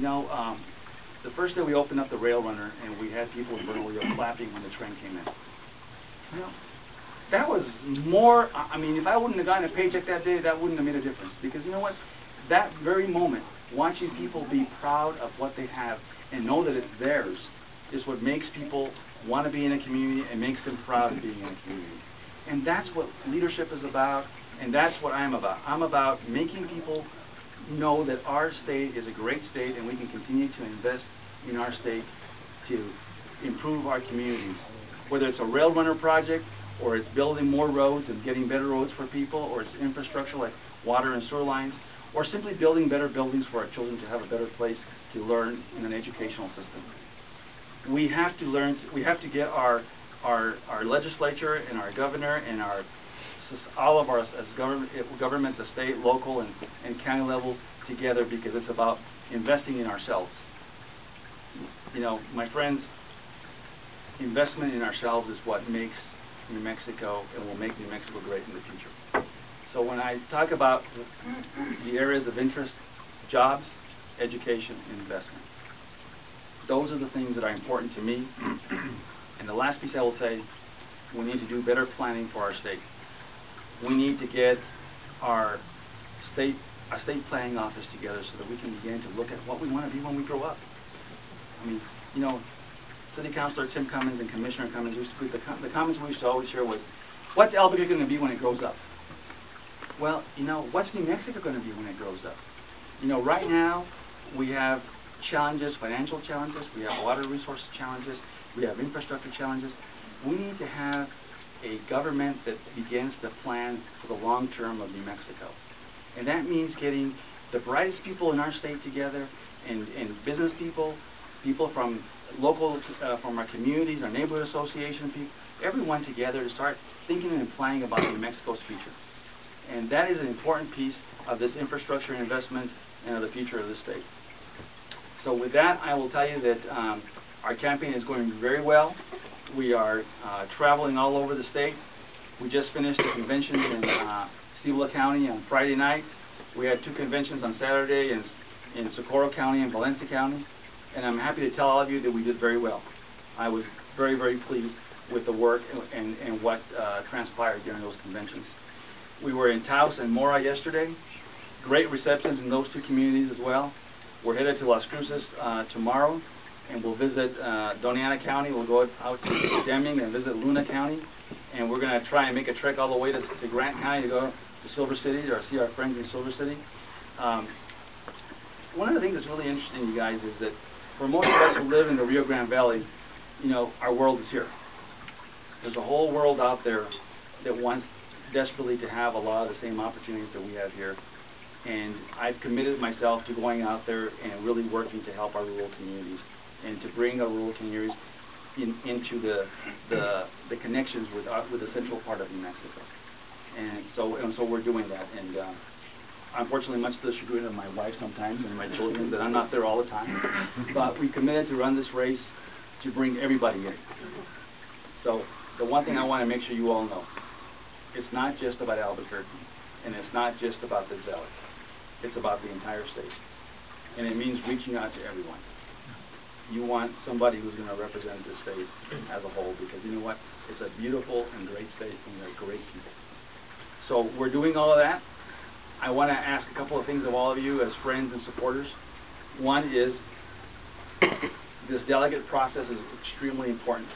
The first day we opened up the Rail Runner, and we had people in Bernalillo clapping when the train came in. That was more, I mean, if I wouldn't have gotten a paycheck that day, that wouldn't have made a difference. Because you know what? That very moment, watching people be proud of what they have and know that it's theirs, is what makes people want to be in a community and makes them proud of being in a community. And that's what leadership is about, and that's what I'm about. I'm about making people know that our state is a great state, and we can continue to invest in our state to improve our communities. Whether it's a rail runner project, or it's building more roads and getting better roads for people, or it's infrastructure like water and sewer lines, or simply building better buildings for our children to have a better place to learn in an educational system. We have to learn, we have to get our legislature and our governor and all of our as governments, the state, local, and county level together, because it's about investing in ourselves. You know, my friends, investment in ourselves is what makes New Mexico and will make New Mexico great in the future. So when I talk about the areas of interest, jobs, education, and investment, those are the things that are important to me. And the last piece I will say, we need to do better planning for our state. We need to get a state planning office together so that we can begin to look at what we want to be when we grow up. I mean, you know, City Councilor Tim Cummins and Commissioner Cummins used to put the comments we used to always share was, what's Albuquerque going to be when it grows up? Well, you know, what's New Mexico going to be when it grows up? You know, right now we have challenges, financial challenges, we have water resource challenges, we have infrastructure challenges. We need to have a government that begins to plan for the long term of New Mexico. And that means getting the brightest people in our state together, and business people, people from local, from our communities, our neighborhood association people, everyone together to start thinking and planning about New Mexico's future. And that is an important piece of this infrastructure investment and of the future of the state. So with that, I will tell you that our campaign is going very well. We are traveling all over the state. We just finished a convention in Cibola County on Friday night. We had 2 conventions on Saturday in Socorro County and Valencia County. And I'm happy to tell all of you that we did very well. I was very, very pleased with the work and what transpired during those conventions. We were in Taos and Mora yesterday. Great receptions in those 2 communities as well. We're headed to Las Cruces tomorrow, and we'll visit Doñana County. We'll go out to Deming and visit Luna County, and we're going to try and make a trek all the way to Grant County to go to Silver City or see our friends in Silver City. One of the things that's really interesting, you guys, is that for most of us who live in the Rio Grande Valley, you know, our world is here. There's a whole world out there that wants desperately to have a lot of the same opportunities that we have here. And I've committed myself to going out there and really working to help our rural communities and to bring our rural communities into the connections with the central part of New Mexico. And so we're doing that. And unfortunately, much to the chagrin of my wife sometimes and my children, that I'm not there all the time. But we committed to run this race to bring everybody in. So the one thing I want to make sure you all know, it's not just about Albuquerque, and it's not just about this valley. It's about the entire state. And it means reaching out to everyone. You want somebody who's going to represent this state as a whole, because you know what? It's a beautiful and great state, and they're great people. So we're doing all of that. I want to ask a couple of things of all of you as friends and supporters. One is, this delegate process is extremely important.